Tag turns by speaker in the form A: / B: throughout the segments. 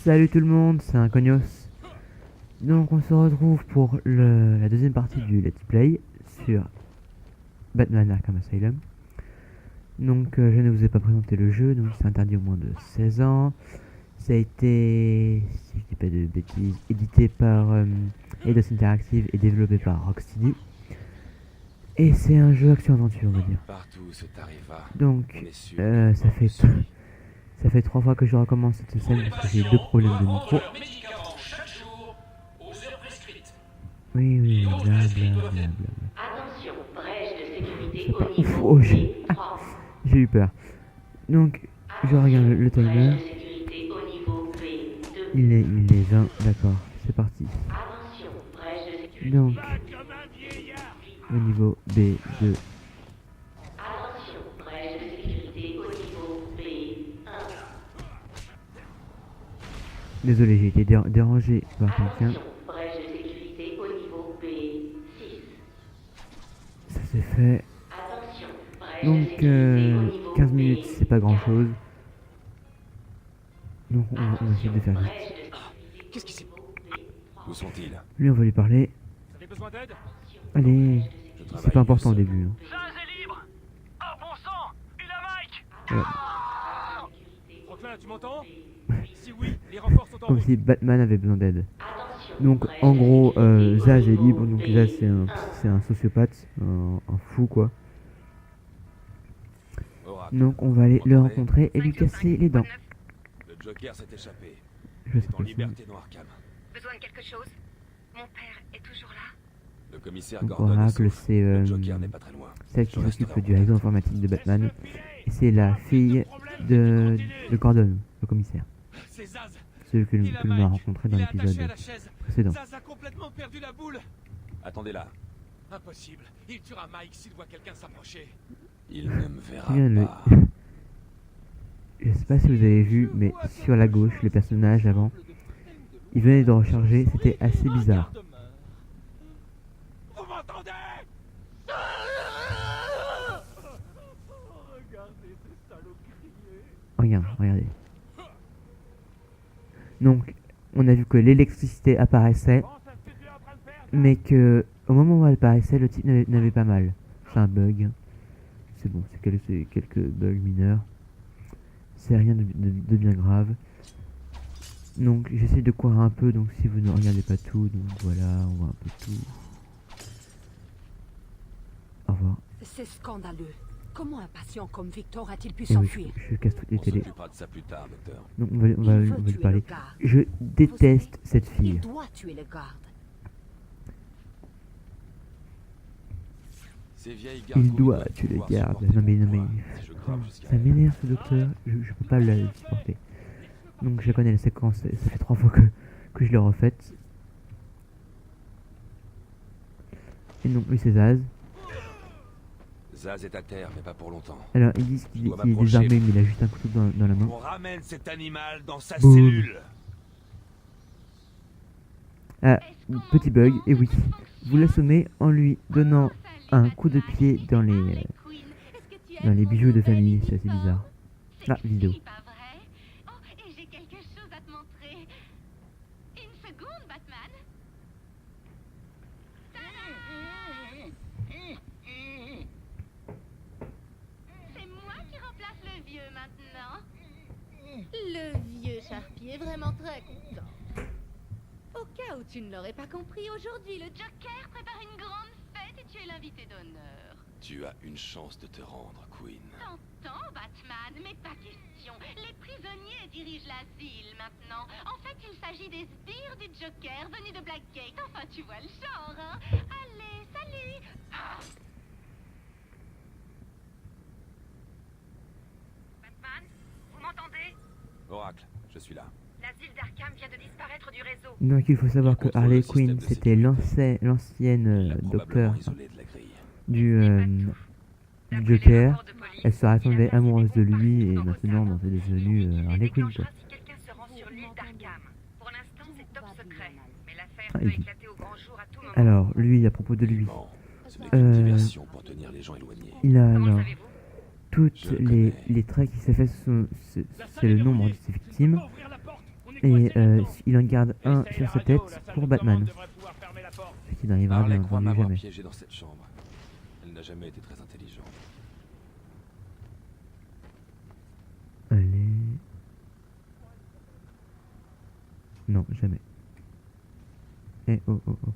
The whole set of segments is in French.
A: Salut tout le monde, c'est Incognos. Donc on se retrouve pour la deuxième partie du Let's Play sur Batman Arkham Asylum. Donc je ne vous ai pas présenté le jeu, donc c'est interdit au moins de 16 ans. Ça a été, si je dis pas de bêtises, édité par Eidos Interactive et développé par Rocksteady. Et c'est un jeu action-aventure, on va dire. Donc ça fait 3 fois que je recommence cette scène parce que j'ai 2 problèmes de micro. Oui, blablabla.
B: Attention, brèche de sécurité
A: C'est pas
B: au
A: ouf,
B: niveau
A: oh j'ai eu peur. Donc, je regarde le timer.
B: brèche de sécurité au niveau B2.
A: Il est 20, d'accord, c'est parti.
B: Attention, brèche de sécurité.
A: Donc, au niveau B2.
B: Attention, brèche de sécurité au niveau B1.
A: Désolé, j'ai été dérangé par quelqu'un.
B: Attention, brèche de sécurité au niveau B6.
A: Ça c'est fait.
B: Attention, brèche de
A: Donc,
B: sécurité au niveau
A: 15 minutes,
B: B4.
A: c'est pas grand chose. Donc, on va essayer de faire vite.
B: Brèche de sécurité
C: Qu'est-ce qui s'est...
B: B3.
C: Où sont-ils?
A: Lui, on va lui parler.
C: Vous avez besoin d'aide?
A: Allez,
C: Je
A: c'est
C: travaille
A: pas important au
C: seul.
A: début. Hein.
D: Zaz est libre! Oh bon sang! Il a Mike!
A: Voilà.
C: Franklin, tu m'entends? Si oui, les renforts sont en
A: Comme
C: route.
A: si Batman avait besoin d'aide.
B: Attention,
A: Donc,
B: brèche
A: en
B: de
A: gros,
B: sécurité au
A: Zaz est
B: niveau
A: libre. Donc, Zaz, c'est un
B: B1.
A: sociopathe, un fou, quoi.
C: Oracle,
A: Donc, on va aller le
C: Entendez?
A: rencontrer et lui casser les dents.
C: le Joker s'est échappé.
A: Je sais
C: C'est en
A: pas
C: liberté dans Arkham.
E: Besoin de quelque chose? Mon père est toujours là?
C: Le commissaire
A: Donc,
C: Gordon est
A: Oracle,
C: sauf.
A: c'est
C: Le Joker n'est pas très loin.
A: celle qui
C: Je
A: s'occupe
C: resterai en
A: du réseau
C: contact.
A: informatique de Batman. Et c'est la fille de Gordon, le commissaire.
C: C'est Zaz.
A: Celui que
C: Il a
A: l'on a
C: Mike.
A: rencontré dans
C: Il est attaché à
A: l'épisode
C: la chaise.
A: précédent.
C: Zaz a complètement perdu la boule. Attendez là. Impossible. Il tuera Mike s'il voit quelqu'un s'approcher. Il ne me verra
A: Bien,
C: pas.
A: Je sais pas si vous avez vu, mais sur la gauche, le personnage avant, il venait de recharger, c'était assez bizarre.
C: Vous m'entendez? Regardez ce salaud crier.
A: Regardez. Donc, on a vu que l'électricité apparaissait, mais que au moment où elle apparaissait, le type n'avait pas mal. C'est un bug. C'est bon, c'est quelques bugs mineurs. C'est rien de bien grave. Donc, j'essaie de courir un peu, donc si vous ne regardez pas tout, donc voilà, on voit un peu tout. Au revoir.
E: C'est scandaleux. Comment un patient comme Victor a-t-il pu
A: Et oui,
E: s'enfuir?
A: je casse toutes les
C: On
A: télés.
C: s'occupera de ça plus tard, docteur.
A: Donc, on
E: Il
A: va
E: veut
A: lui
E: tuer
A: parler.
E: le garde.
A: Je déteste cette
E: Il
A: fille.
E: doit tuer le garde.
C: Ces vieilles
A: Il
C: gargouilles
A: doit
C: doivent
A: tuer le
C: pouvoir
A: garde.
C: supporter
A: Non mais,
C: mon
A: non mais,
C: poids si je grimpe jusqu'à
A: ça
C: elle.
A: m'énerve ce docteur. Je peux pas le supporter. Donc je connais la séquence. Ça fait 3 fois que je l'ai refaite. Et donc lui c'est Zaz.
C: Zaz est à terre, mais pas pour longtemps.
A: Alors ils disent qu'il
C: dois
A: est
C: m'approcher.
A: désarmé, mais il a juste un couteau dans la main.
C: On ramène cet animal dans sa
A: Boum.
C: cellule.
A: Ah, petit bug. Et oui, vous l'assommez en lui donnant un coup de pied dans les bijoux de famille. C'est assez bizarre. Ah, vidéo.
F: Pas vrai? Oh, et j'ai quelque chose à te montrer. Une seconde, Batman. C'est moi qui remplace le vieux maintenant.
G: Le vieux Sharpie est vraiment très content. Au cas où tu ne l'aurais pas compris, aujourd'hui le
F: Joker prépare une grande fête et tu es l'invité d'honneur.
C: Tu as une chance de te rendre, Queen.
F: T'entends, Batman, mais pas question. Les prisonniers dirigent l'asile maintenant. En fait, il s'agit des sbires du Joker venus de Blackgate. Enfin, tu vois le genre, hein? Allez, salut!
E: Batman, vous m'entendez?
C: Oracle, je suis là.
E: L'asile d'Arkham vient de disparaître du réseau.
A: Donc il faut savoir que
C: contrôle
A: Harley
C: le système
A: Quinn
C: de
A: c'était l'ancienne
C: Il a
A: docteur
C: probablement isolé de la grille.
A: du Joker. Elle se attendait amoureuse de lui et maintenant bon, c'est devenu Harley Quinn quoi.
E: Si quelqu'un se rend sur l'île d'Arkham. Pour l'instant, c'est top secret. Mais l'affaire
A: Ah,
E: peut
A: il-
E: éclater au grand jour à tout moment.
A: Alors lui à propos de lui,
C: Non, ce n'est qu'une diversion pour tenir les gens éloignés.
A: il a
E: Comment
A: alors
E: savez-vous?
A: toutes
C: Je le connais.
A: les traits qui s'est fait c'est le nombre de ses victimes. Et il en garde un sur sa tête pour Batman. Ce qui n'arrivera
C: Harley
A: bien
C: croit
A: entendu
C: m'avoir
A: jamais.
C: piégé dans cette chambre. Elle n'a jamais été très intelligente.
A: Allez. Non, jamais. Eh oh oh oh.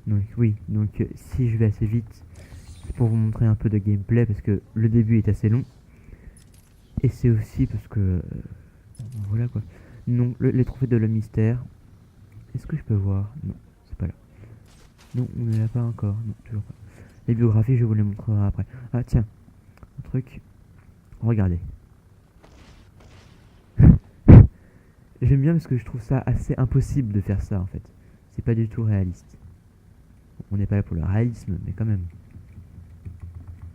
A: Donc oui, donc si je vais assez vite, c'est pour vous montrer un peu de gameplay parce que le début est assez long. Et c'est aussi parce que... voilà quoi. Non, les trophées de l'homme mystère. Est-ce que je peux voir? Non, c'est pas là. Non, on ne l'a pas encore. Non, toujours pas. Les biographies, je vous les montrerai après. Ah tiens, un truc. Regardez. J'aime bien parce que je trouve ça assez impossible de faire ça en fait. C'est pas du tout réaliste. On n'est pas là pour le réalisme, mais quand même.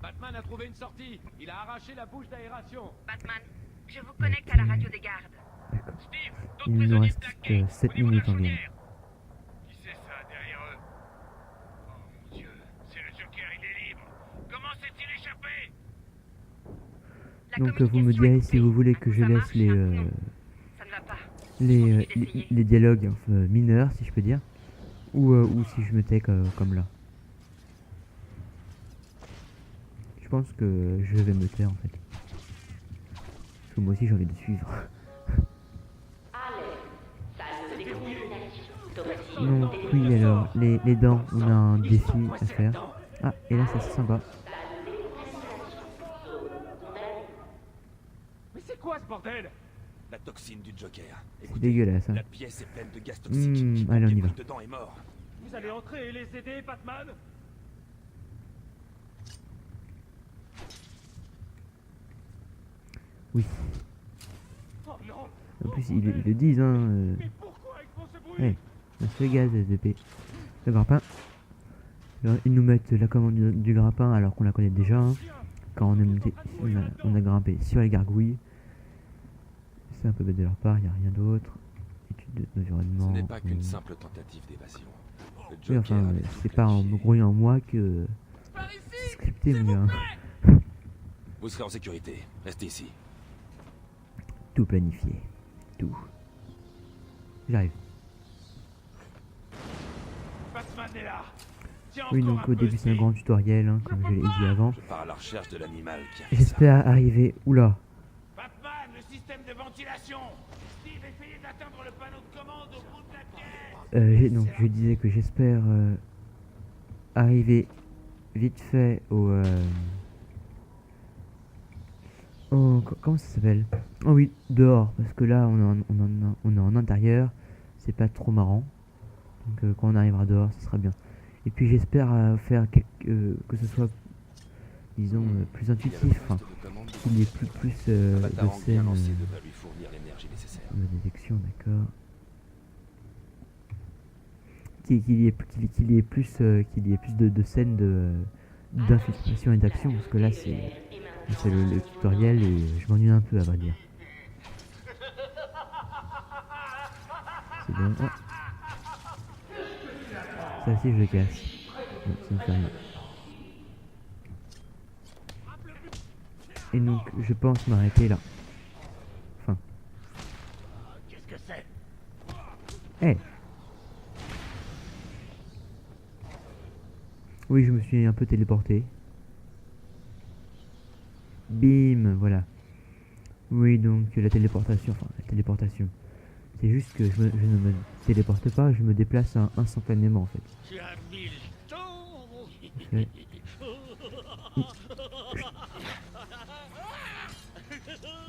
C: Batman a trouvé une sortie. Il a arraché la bouche d'aération.
E: Batman, je vous connecte à la radio des gardes.
A: D'accord.
D: Steve, d'autres
A: Il nous
D: prisonniers
A: reste
D: de Blackgate,
A: 7
D: au niveau de la
A: minutes environ.
D: chaumière. Qui c'est ça derrière eux? Oh mon Dieu, c'est le Joker, il est libre. Comment s'est-il échappé?
E: La
A: Donc vous me
E: communication
A: direz
E: est
A: si vous voulez que je
E: Ça
A: laisse
E: marche, hein? Non, ça ne va pas.
A: les dialogues mineurs, si je peux dire, ou si je me tais comme là. Je pense que je vais me taire en fait. Parce que moi aussi j'ai envie de suivre.
B: Alerte. Salle de décontamination toxique.
A: Donc oui alors, les dents, on a un défi à faire. Ah, et là ça c'est sympa.
C: Mais c'est quoi ce bordel? La toxine du Joker.
A: C'est
C: Écoutez,
A: dégueulasse hein.
C: la pièce est pleine de gaz toxiques.
A: Allez on y va.
C: Dedans est mort.
D: Vous allez entrer et les aider, Batman?
A: Oui.
D: Oh non!
A: En plus ils le disent hein.
D: Mais pourquoi ils font ce bruit?
A: Ouais, ce gaz SDP. Le grappin. Alors, ils nous mettent la commande du grappin alors qu'on la connaît déjà. Hein. Quand on est monté, on a grimpé sur les gargouilles. C'est un peu bête de leur part, il n'y a rien d'autre. Étude d'environnement.
C: Ce n'est pas qu'une simple tentative d'évasion. Le
A: Oui,
C: Joker
A: enfin,
C: avait tout
A: c'est pas en me
C: planifié.
A: grouillant moi que c'est scripté, mon gars.
C: Vous serez en sécurité. Restez ici.
A: Tout planifié. Tout. J'arrive.
D: Batman est là! Tiens
A: Oui,
D: encore
A: donc
D: un
A: au
D: peu,
A: début c'est un
D: Steve.
A: grand tutoriel, hein, comme je l'ai dit avant.
C: Je pars à la recherche de l'animal qui a fait ça.
A: J'espère arriver. Oula.
D: Batman, le système de ventilation! Steve, essayez d'atteindre le panneau de commande au bout de la pièce!
A: Donc je disais que j'espère arriver vite fait comment ça s'appelle? Oh oui, dehors, parce que là on est en intérieur, c'est pas trop marrant. Donc quand on arrivera dehors, ce sera bien. Et puis j'espère faire que ce soit, disons, plus
C: Il y a le
A: intuitif,
C: poste de commande.
A: qu'il y ait plus
C: Un
A: de
C: bataillon bien
A: scènes
C: lancé devrait lui fournir l'énergie nécessaire.
A: de détection, d'accord. Qu'il y ait plus de scènes d'infiltration et d'action, parce que là c'est le tutoriel et je m'ennuie un peu à vrai dire. C'est bon. Oh. Ça aussi je le casse. Non, ça me fait rien. Et donc je pense m'arrêter là. Enfin.
D: Qu'est-ce que c'est?
A: Eh. Oui, je me suis un peu téléporté. Bim, voilà. Oui, donc la téléportation, c'est juste que je ne me téléporte pas, je me déplace instantanément en fait.
D: Tu as mis le temps!
A: Ouais.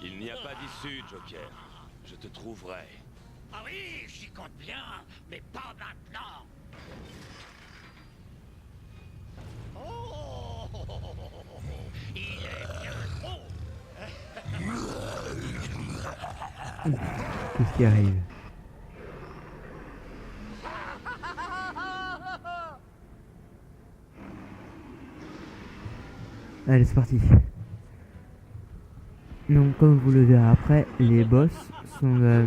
C: Il n'y a pas d'issue, Joker. Je te trouverai.
D: Ah oui, j'y compte bien, mais pas maintenant! Oh! Il est bien trop!
A: Qu'est-ce qui arrive? Allez, c'est parti. Donc, comme vous le verrez après, les boss sont...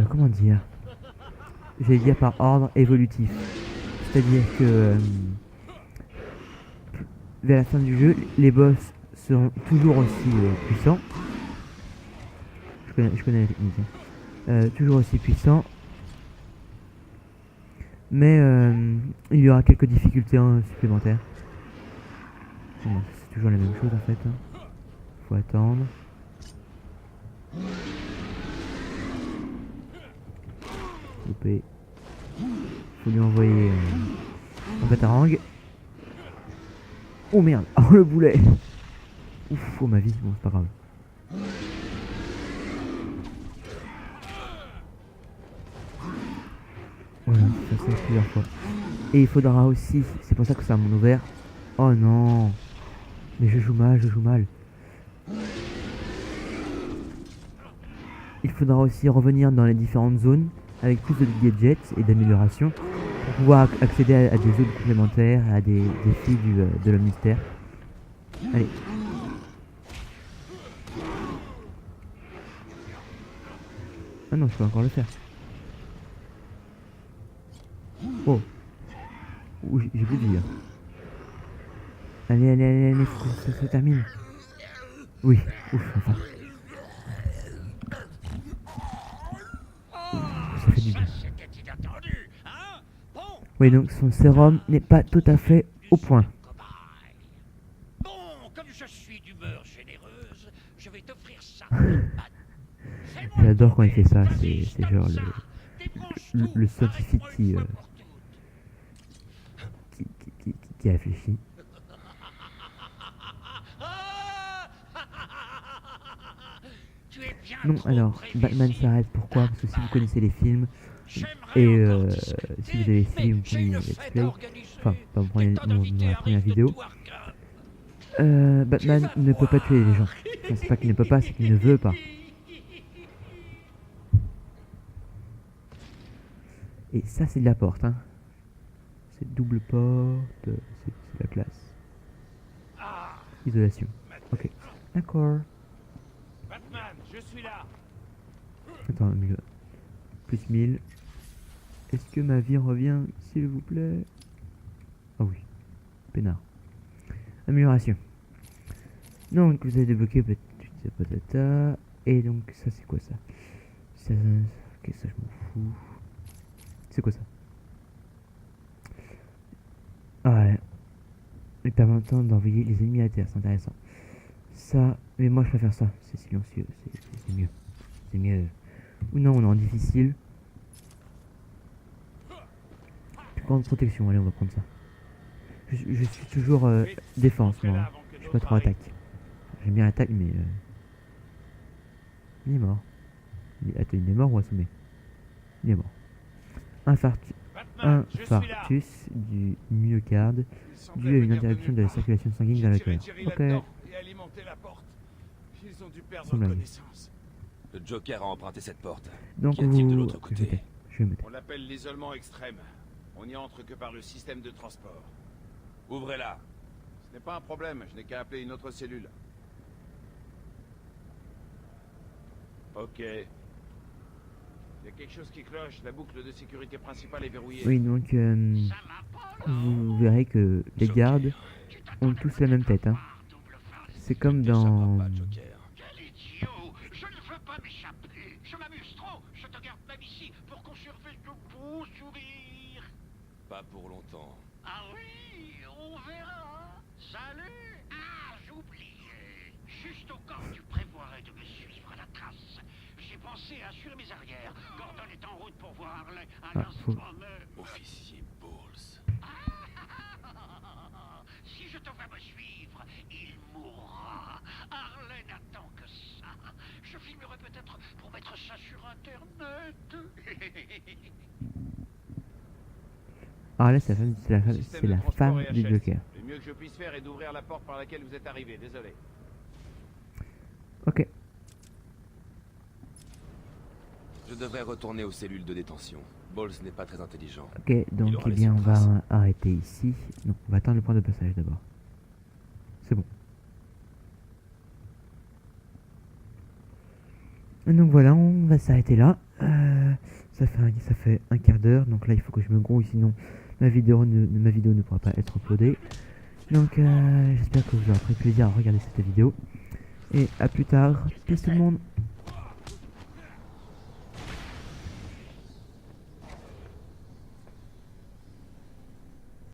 A: comment dire? J'allais dire par ordre évolutif. C'est-à-dire que... vers la fin du jeu, les boss seront toujours aussi puissants. je connais la technique. Hein. Toujours aussi puissant. Mais il y aura quelques difficultés supplémentaires. Bon, c'est toujours la même chose en fait. Hein. Faut attendre. Loupé. Faut lui envoyer un batarang. Oh merde. Oh le boulet. Ouf, oh ma vie. Bon, c'est pas grave. Voilà, ça c'est plusieurs fois. Et il faudra aussi, c'est pour ça que ça m'a ouvert. Oh non. Mais je joue mal, je joue mal. Il faudra aussi revenir dans les différentes zones avec plus de gadgets et d'améliorations pour pouvoir accéder à des zones complémentaires, à des défis de l'homme mystère. Allez. Ah non, je peux encore le faire. Oh. Ouh, j'ai plus de vie là. Allez, allez, allez, allez, faut que ça se termine. Oui, ouf, enfin. Ça fait du bien. Oui, donc son sérum n'est pas tout à fait au point.
D: Bon, comme je suis d'humeur généreuse, je vais t'offrir ça.
A: J'adore quand il fait ça, c'est genre le scientifique qui réfléchit. Non, alors, Batman s'arrête, pourquoi? Parce que si vous connaissez les films, et si vous avez suivi mon premier let's play, enfin, pas mon ma première vidéo, Batman ne peut pas tuer les gens. Enfin, c'est pas qu'il ne peut pas, c'est qu'il ne veut pas. Et ça, c'est de la porte, hein. C'est double porte, c'est la classe. Isolation. Ok, d'accord.
D: Batman, je suis là.
A: Attends, plus 1000. Est-ce que ma vie revient, s'il vous plaît? Ah oui, peinard. Amélioration. Donc, vous avez débloqué patata. Et donc, ça, c'est quoi ça? Ok, ça, je m'en fous. C'est quoi ça? Ah ouais. Il permettant d'envoyer les ennemis à terre, c'est intéressant. Ça, mais moi je préfère ça, c'est silencieux, c'est mieux. C'est mieux. Ou non, on est en difficile. Plus grande protection, allez, on va prendre ça. Je suis toujours défense, moi. Je suis pas trop attaque. J'aime bien l'attaque, mais... Il est mort. Attends, il est mort ou assommé? Il est mort. Infarctus du myocarde dû à une interruption de la circulation sanguine vers le cœur. Ok. Sans blague.
C: Le Joker a emprunté cette porte.
A: Donc
C: Qu'y a-t-il de l'autre côté?
A: Je vais me tais.
D: On l'appelle l'isolement extrême. On n'y entre que par le système de transport.
C: Ouvrez-la.
D: Ce n'est pas un problème, je n'ai qu'à appeler une autre cellule. Ok. Il y a quelque chose qui cloche, la boucle de sécurité principale est verrouillée.
A: Oui, donc vous verrez que les gardes ont tous la même tête, hein. C'est comme dans...
D: Quel idiot! Je ne veux pas m'échapper. Je m'amuse trop. Je te garde même ici pour conserver ce beau sourire.
C: Pas pour longtemps.
D: Ah oui, on verra. Salut. Ah, j'oubliais. Juste au cas où tu prévoirais de me suivre à la trace. J'ai pensé à assurer mes arrières. Gordon est en route pour voir Harley un instant même.
C: Officier Bowles.
D: Si je te vois me suivre, il mourra. Harley n'attend que ça. Je filmerai peut-être pour mettre ça sur Internet.
A: Ah là, c'est la femme du Joker.
D: Le mieux que je puisse faire est d'ouvrir la porte par laquelle vous êtes arrivé. Désolé.
A: Ok.
C: Je devrais retourner aux cellules de détention. Bowles n'est pas très intelligent.
A: Ok, donc eh bien on va arrêter ici. Donc on va attendre le point de passage d'abord. C'est bon. Et donc voilà, on va s'arrêter là. Ça fait un quart d'heure, donc là il faut que je me grouille, sinon ma vidéo ne pourra pas être uploadée. Donc j'espère que vous aurez pris plaisir à regarder cette vidéo. Et à plus tard. Peace tout le monde.